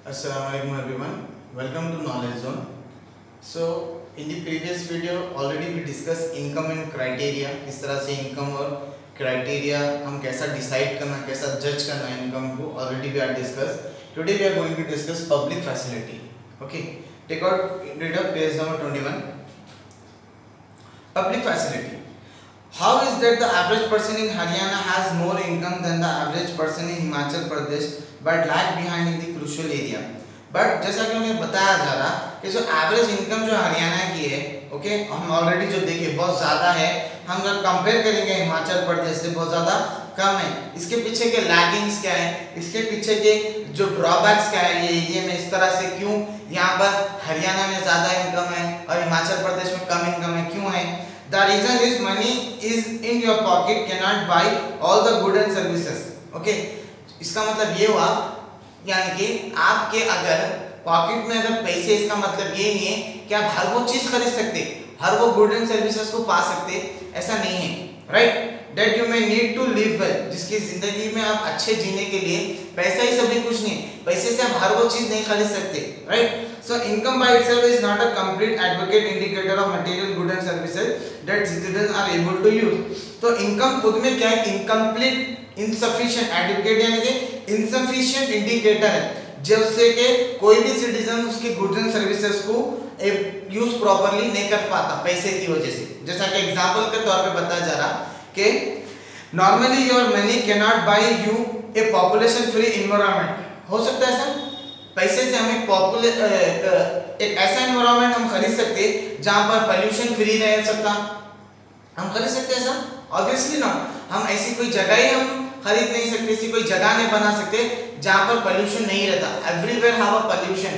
Assalamualaikum everyone. Welcome to Knowledge Zone. So in the previous video already we discussed income and criteria. किस तरह से income और criteria हम कैसा decide करना, कैसा judge करना income को already we are discussed. Today we are going to discuss public facility. Okay. Take out read up page number 21. Public facility. How is that the average person in Haryana has more income than the average person in Himachal Pradesh but lag behind in the crucial area? But जैसा कि हमें बताया जा रहा कि जो average income जो हरियाणा की है, ओके, हम ऑलरेडी जो देखे बहुत ज़्यादा है, हम अगर कंपेयर करेंगे हिमाचल प्रदेश से बहुत ज़्यादा कम है। इसके पीछे के लैगिंग्स क्या है, इसके पीछे के जो ड्रॉबैक्स क्या है, ये एरिया में इस तरह से क्यों यहाँ पर हरियाणा में ज़्यादा इनकम है और हिमाचल प्रदेश में कम इनकम है, क्यों है? The reason is money is in your pocket cannot buy all the good and services. Okay, इसका मतलब ये हुआ यानी कि आपके अगर पॉकेट में अगर पैसे, इसका मतलब ये नहीं है कि आप हर वो चीज खरीद सकते, हर वो गुड एंड सर्विसेज को पा सकते, ऐसा नहीं है, right? That you may need to live well, जिसकी जिंदगी में आप अच्छे जीने के लिए पैसा ही सभी कुछ नहीं, पैसे से आप हर वो चीज नहीं खरीद सकते, right? So income by itself is not a complete advocate indicator of material good and services that citizens are able to use. तो इनकम खुद में क्या है? इनकम्प्लीट, इनसफिशिएंट, एडुकेट यानी कि इनसफिशिएंट इंडिकेटर है, जिससे कि कोई भी सिटीजन उसकी गुड्स एंड सर्विसेज को यूज प्रॉपर्ली नहीं कर पाता पैसे की वजह से। जैसा कि एग्जांपल के तौर पे बताया जा रहा कि normally your money can not buy you a population free environment. हो सकता है सर, पैसे से हम एक ऐसा एनवायरनमेंट हम खरीद सकते जहां पर पोल्यूशन फ्री रह सकता, हम खरीद सकते हैं सर? Obviously not. हम ऐसी कोई जगह ही हम खरीद नहीं सकते, ऐसी कोई जगह नहीं बना सकते जहां पर पोल्यूशन नहीं रहता। Everywhere have a pollution,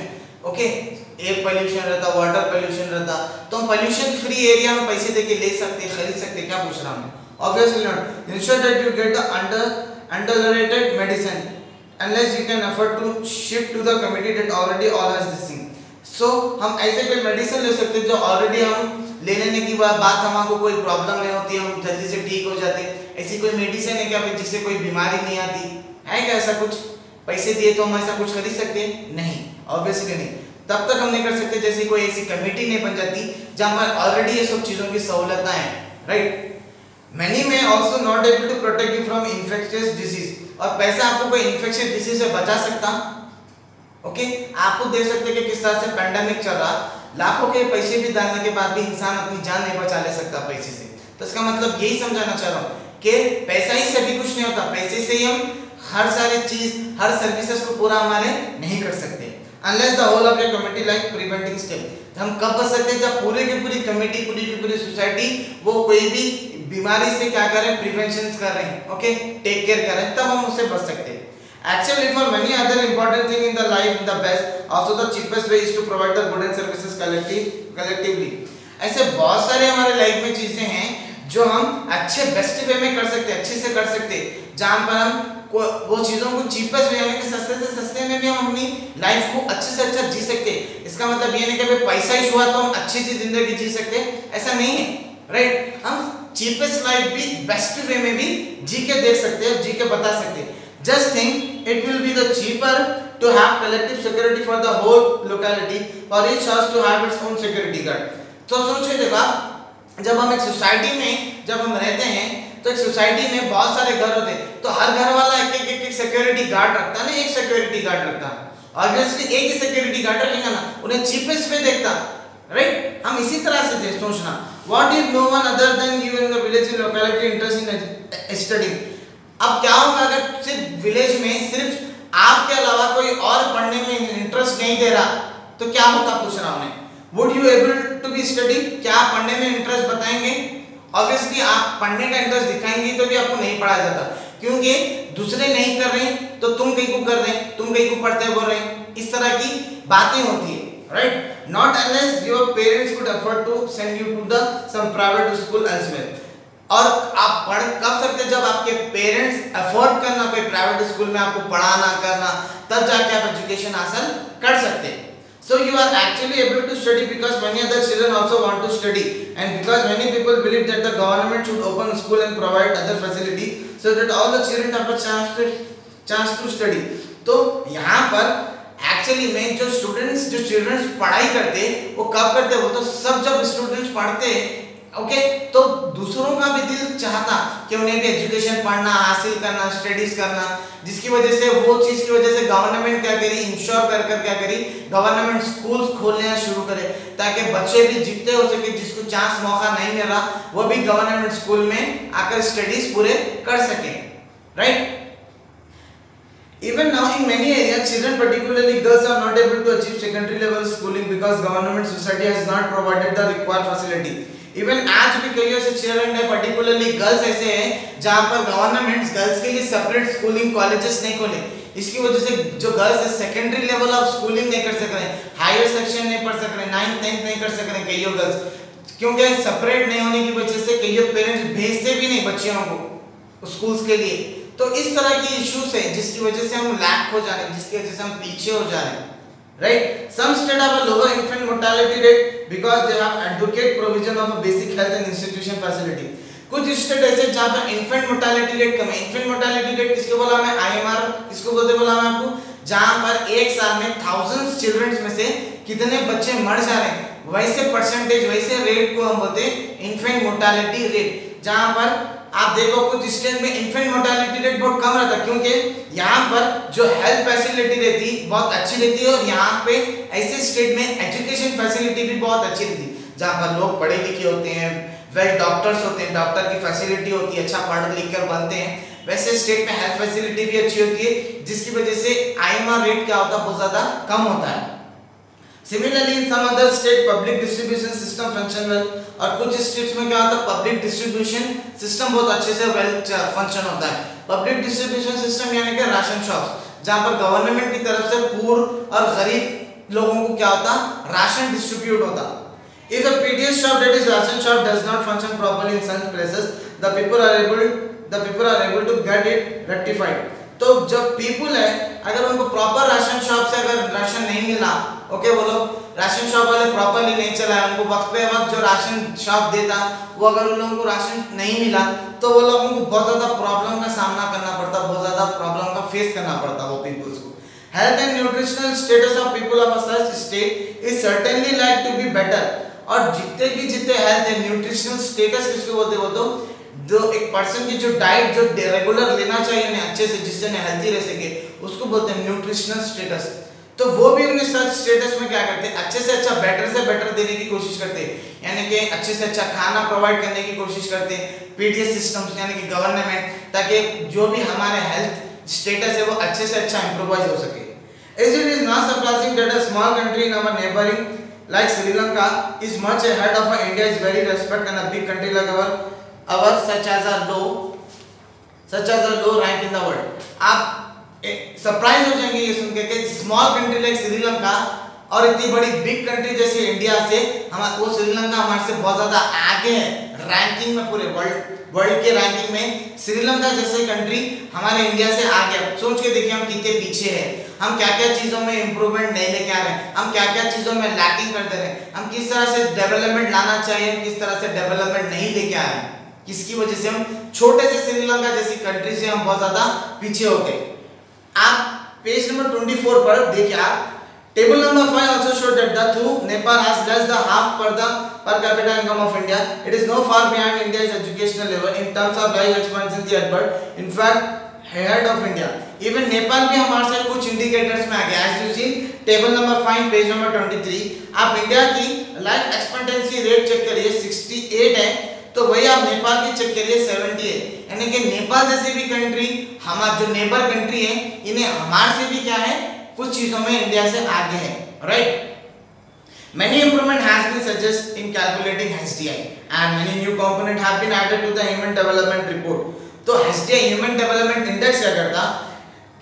okay, air pollution रहता, वाटर पोल्यूशन रहता, तो हम पोल्यूशन फ्री एरिया में पैसे देके ले सकते, खरीद सकते। क्या पूछ रहा हूँ? Obviously not. Ensure that you get the untolerated medicine unless you can afford to shift to the community that already all has this thing. So हम ऐसे कोई मेडिसिन ले सकते हैं जो ऑलरेडी हम ले लेने की बात हमको कोई प्रॉब्लम नहीं होती, हम जल्दी से ठीक हो जाते। ऐसी कोई मेडिसिन है क्या जिससे कोई बीमारी नहीं आती है? क्या ऐसा कुछ? पैसे दिए तो हम ऐसा कुछ खरीद सकते? नहीं, ऑब्वियसली नहीं। तब तक हम नहीं कर सकते जैसे कोई ऐसी कमेटी नहीं बन जाती जहां पर ऑलरेडी ये सब चीजों की सहूलतें हैं, right? Many may also not able to protect you from infectious disease, और पैसा आपको कोई इन्फेक्शियस डिसीज से बचा सकता, ओके? आपको देख सकते कि किस तरह से पैंडेमिक चल रहा, लाखों के पैसे भी डालने के बाद भी इंसान अपनी जान नहीं बचा ले सकता पैसे से। तो इसका मतलब यही समझाना चाह रहा हूँ कि पैसा ही सभी कुछ नहीं होता, पैसे से ही हम हर सारी चीज, हर सर्विसेज को पूरा हमारे नहीं कर सकते। Unless the whole of your community like preventing step, हम कब बच सकते हैं? जब पूरे की पूरी कमेटी, पूरी की पूरी सोसाइटी वो कोई भी बीमारी से क्या कर रहे हैं? प्रिवेंशन कर रहे हैं, ओके, टेक केयर कर रहे हैं, तब हम उससे बच सकते हैं। Actually, for many other important thing in the life, the best, also the cheapest way is to provide the good and services collectively. ऐसे बहुत सारे हमारे लाइफ में चीजें हैं जो हम अच्छे बेस्ट वे में कर सकते, अच्छे से कर सकते, जहां पर हम वो चीजों को चीपेस्ट वे यानी कि सस्ते से सस्ते में भी हम अपनी लाइफ को अच्छे से अच्छा जी सकते। इसका मतलब ये नहीं कि पैसा ही हुआ तो हम अच्छी सी जिंदगी जी सकते, ऐसा नहीं है, राइट? हम चीपेस्ट लाइफ भी बेस्ट वे में भी जी के देख सकते हैं, जी के बता सकते हैं। Just think it will be the cheaper to have collective security for the whole locality, for each house to have its own security guard. तो सोचिए देखा, जब हम एक सोसाइटी में जब हम रहते हैं तो एक सोसाइटी में बहुत सारे घर होते हैं, तो हर घर वाला एक सिक्योरिटी गार्ड रखता है ना, एक सिक्योरिटी गार्ड रखता है। ऑब्वियसली एक ही सिक्योरिटी गार्ड रखेगा ना, उन्हें चीपेस्ट पे देखता, राइट? हम इसी तरह से सोचना, what if no one other than you in the village locality interest in study. अब क्या होगा अगर सिर्फ विलेज में सिर्फ आपके अलावा कोई और पढ़ने में इंटरेस्ट नहीं दे रहा, तो क्या होता? पूछ रहा हूं। Would you able to be study? क्या आप पढ़ने में इंटरेस्ट बताएंगे? ऑब्वियसली आप पढ़ने का इंटरेस्ट दिखाएंगे तो भी आपको नहीं पढ़ाया जाता, क्योंकि दूसरे नहीं कर रहे हैं तो तुम कहीं को कर रहे हैं, तुम कहीं को पढ़ते बोल रहे हैं, इस तरह की बातें होती है, right? Not unless your parents could afford to send you to the some private school elsewhere. और आप पढ़ कब सकते? जब आपके पेरेंट्स अफोर्ड करना कोई प्राइवेट स्कूल में आपको पढ़ाना करना, तब जाके आप एजुकेशन हासिल कर सकते हैं। So you are actually able to study because many other children also want to study, and because many people believe that the government should open school and provide other facility so that all the children have a chance to study. तो यहाँ पर actually में जो children's पढ़ाई करते वो कब करते, वो तो सब जब स्टूडेंट्स पढ़ते ओके तो दूसरों का भी दिल चाहता कि उन्हें भी एजुकेशन पढ़ना, हासिल करना, स्टडीज करना, जिसकी वजह से वो चीज की वजह से गवर्नमेंट क्या करी, इंश्योर कर क्या करी, गवर्नमेंट स्कूल्स खोलने शुरू करे ताकि बच्चे भी जितने हो सके, जिसको चांस मौका नहीं मिल रहा वो भी गवर्नमेंट स्कूल में आकर स्टडीज पूरे कर सके, right. Even now in many areas, children, particularly girls, are not able to achieve secondary level schooling because government society has not provided the required facility. Even आज भी कई ऐसे चिल्ड्रन है, particularly girls ऐसे हैं जहाँ पर गवर्नमेंट गर्ल्स के लिए सेपरेट स्कूलिंग कॉलेजेस नहीं खोले। इसकी वजह से जो गर्ल्स है सेकेंडरी लेवल ऑफ स्कूलिंग नहीं कर सक रहे, हायर सेक्शन नहीं पढ़ सक रहे, 9th 10th नहीं कर सक रहे कई गर्ल्स, क्योंकि सेपरेट नहीं होने की वजह से कई पेरेंट्स भेजते भी नहीं बच्चियों को स्कूल्स के लिए। तो इस तरह की इश्यूज है जिसकी वजह से हम लैक हो जा रहे हैं, जिसकी वजह से हम पीछे हो जा रहे हैं, right. Some state have a lower infant mortality rate because they have advocate provision of a basic health and institution facility. कुछ स्टेट ऐसे जहां पर इन्फेंट मोर्टेलिटी रेट कम है। इन्फेंट मोर्टेलिटी रेट किसको बोला मैं, आईएमआर किसको बोलते बोला मैं आपको, जहां पर एक साल में थाउजेंड्स चिल्ड्रंस में से कितने बच्चे मर जा रहे हैं, वैसे परसेंटेज वैसे रेट को हम बोलते हैं इन्फेंट मोर्टेलिटी रेट। जहां पर आप देखो कुछ स्टेट में इन्फेंट मोर्टेलिटी रेट बहुत कम रहता, क्योंकि यहाँ पर जो हेल्थ फैसिलिटी रहती बहुत अच्छी रहती है और यहाँ पे ऐसे स्टेट में एजुकेशन फैसिलिटी भी बहुत अच्छी रहती है, जहाँ पर लोग पढ़े लिखे होते हैं, वेल डॉक्टर्स होते हैं, डॉक्टर की फैसिलिटी होती है, अच्छा पढ़ लिख कर बनते हैं, वैसे स्टेट में हेल्थ फैसिलिटी भी अच्छी होती है, जिसकी वजह से आईएमआर रेट क्या होता है बहुत ज्यादा कम होता है। Similarly, in some other state, public distribution system function well, और कुछ स्टेट्स में क्या होता है पब्लिक डिस्ट्रीब्यूशन सिस्टम बहुत अच्छे से वेल फंक्शन होता है। पब्लिक डिस्ट्रीब्यूशन सिस्टम यानी कि राशन शॉप्स, जहाँ पर गवर्नमेंट की तरफ से पुअर और गरीब लोगों को क्या होता राशन डिस्ट्रीब्यूट होता। If a PDS shop, that is ration shop, does not function properly in such places, the people are able to get it rectified. तो जब पीपल है अगर उनको प्रॉपर राशन शॉप से अगर राशन नहीं मिला, ओके वो लोग राशन शॉप वाले प्रॉपरली नहीं चलाए, उनको वक्त पे वक्त जो राशन शॉप देता वो अगर उन लोगों को राशन नहीं मिला तो वो लोगों को बहुत ज्यादा प्रॉब्लम का सामना करना पड़ता, बहुत ज्यादा प्रॉब्लम का फेस करना पड़ता वो पीपल्स को। Health and nutritional status of people of a such state is certainly like to be better. और जितने हेल्थ एंड न्यूट्रिशनल स्टेटस किसको बोलते हो, तो जो एक पर्सन की जो डाइट जो रेगुलर लेना चाहिए उन्हें अच्छे से, जिससे उन्हें हेल्थी रह सके, उसको बोलते हैं न्यूट्रिशनल स्टेटस। तो वो भी उन्हें सच स्टेटस में क्या करते हैं, अच्छे से अच्छा बेटर से बेटर देने की कोशिश करते हैं, यानी कि अच्छे से अच्छा खाना प्रोवाइड करने की कोशिश करते हैं पीडीएस सिस्टम्स यानी कि गवर्नमेंट, ताकि जो भी हमारे हेल्थ स्टेटस है वो अच्छे से अच्छा इम्प्रूवाइज हो सके। As it is not surprising that a small country in our neighboring like Sri Lanka is much ahead of India is very respect, and a big country like our such as a low rank in the world। आप surprise हो जाएंगे ये सुन के कि small country like Sri Lanka और इतनी बड़ी big country जैसे इंडिया से वो श्रीलंका हमारे से बहुत ज्यादा आगे है रैंकिंग में, पूरे वर्ल्ड के रैंकिंग में श्रीलंका जैसे कंट्री हमारे इंडिया से आगे। सोच के देखिए हम कितने पीछे हैं, हम क्या क्या चीजों में इंप्रूवमेंट नहीं लेके आ रहे हैं, हम क्या क्या चीजों में लैकिंग करते रहे, हम किस तरह से डेवलपमेंट लाना चाहिए, किस तरह से डेवलपमेंट नहीं लेके आ रहे हैं, किसकी वजह से हम छोटे से श्रीलंका जैसी कंट्री से हम बहुत ज्यादा पीछे हो गए। आप पेज नंबर 24 पर देखिए, आप table number 5 also show that the Nepal has less than half per capita income of India. It is no far behind India's educational level in terms of life expectancy, but in fact ahead of India. Even Nepal भी हमारे से कुछ indicators में आ गया। As you see table number 5 page number 23, आप India की life expectancy rate check करिए 68 है, तो वही आप नेपाल की चेक करिए 70 है, यानी कि नेपाल जैसी भी कंट्री हमारा जो नेबर कंट्री है इन्हें हमारे से भी क्या है कुछ चीजों में इंडिया से आगे है, right. Many improvement has been suggested in calculating HDI and many new component have been added to the Human Development Report। तो HDI Human Development Index क्या करता,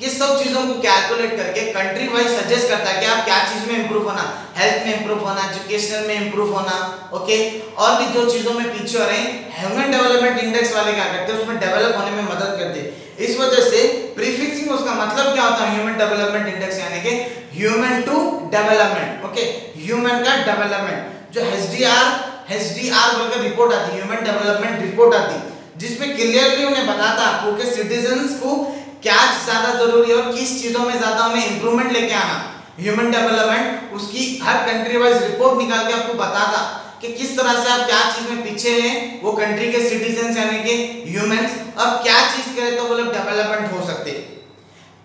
कि सब चीजों को कैलकुलेट करके कंट्री वाइज सजेस्ट करता है कि आप क्या चीज में इंप्रूव होना, हेल्थ में इंप्रूव होना, एजुकेशन में इंप्रूव होना, ओके, और भी जो चीजों में पीछे हो रहे हैं ह्यूमन डेवलपमेंट इंडेक्स वाले क्या करते हैं उसमें डेवलप होने में मदद करते हैं। इस वजह से प्रीफिक्सिंग उसका मतलब क्या होता है ह्यूमन डेवलपमेंट इंडेक्स यानी कि human to development, okay, human का डेवलपमेंट। जो एचडीआर बोलकर रिपोर्ट आती है, ह्यूमन डेवलपमेंट रिपोर्ट आती है, जिसमें क्लियरली उन्हें बताता आपको कि सिटीजन्स को क्या ज्यादा जरूरी है और किस चीजों में ज्यादा उन्हें इंप्रूवमेंट लेके आना। ह्यूमन डेवलपमेंट उसकी हर कंट्री वाइज रिपोर्ट निकाल के आपको बताता कि किस तरह से आप क्या चीज में पीछे हैं, वो कंट्री के सिटीजन यानी कि ह्यूमंस, अब क्या चीज करें तो वो लोग डेवलपमेंट हो सकते।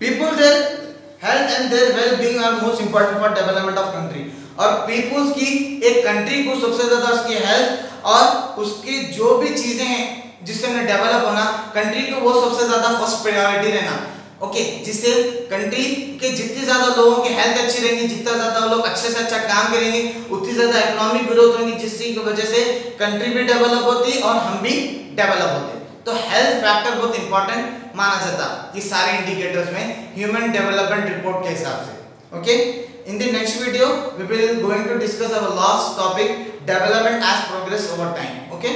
People their health and their well being are most important for development of country. और पीपल्स की एक कंट्री को सबसे ज्यादा उसकी हेल्थ और उसकी जो भी चीजें हैं जिससे उन्हें डेवलप होना, कंट्री को वो सबसे ज्यादा फर्स्ट प्रायोरिटी रहना। ओके, जिससे कंट्री के जितनी ज्यादा लोगों की हेल्थ अच्छी रहेगी, जितना ज्यादा वो लोग अच्छे से अच्छा काम करेंगे, उतनी ज्यादा इकोनॉमिक ग्रोथ होगी, जिसकी वजह से कंट्री भी डेवलप होती और हम भी डेवलप होते। तो हेल्थ फैक्टर बहुत इंपॉर्टेंट माना जाता कि सारे इंडिकेटर्स में ह्यूमन डेवलपमेंट रिपोर्ट के हिसाब से। Okay, in the next video we will going to discuss our last topic, development as progress over time. Okay.